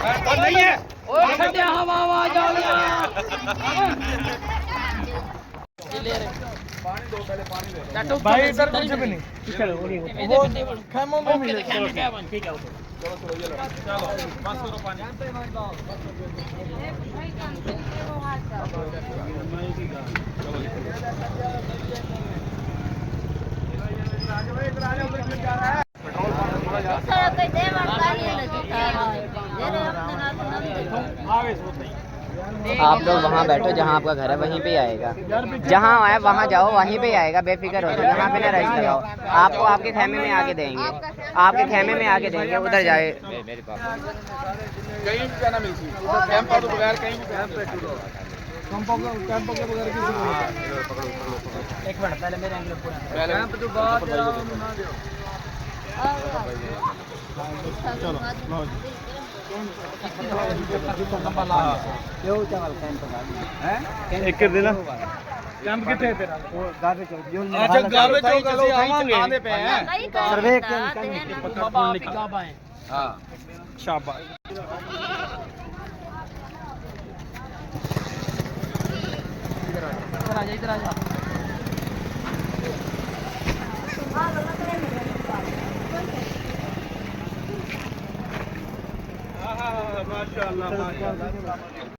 तो नहीं है ओए छड्या हवा आवाज आ गया पानी दो पहले पानी दे भाई इधर कुछ भी नहीं चलो वो खेमों में मिले चलो चलो ये लो चलो 500 रुपए पानी आप लोग वहाँ बैठो जहाँ आपका घर है वहीं पे आएगा, जहाँ है वहाँ जाओ वहीं पे आएगा, बेफिक्र हो जाओ, यहाँ पे ना रश लगाओ। आपको आपके खेमे में आके देंगे, आपके खेमे में आके देंगे, उधर जाए। कहीं भी क्या ना मिलती कैंप तो बगैर कहीं भी कैंप के बगैर किसी को नहीं। एक मिनट पहले मेरे एंगल पूरा पहले कैंप तो बाद चलो लो एक कर देना कैंप कितने है तेरा वो गावे चौक जो अच्छा गावे चौक से आने पे हैं सर्वे हां शाबाश इधर आ जा माशाल्लाह माशाल्लाह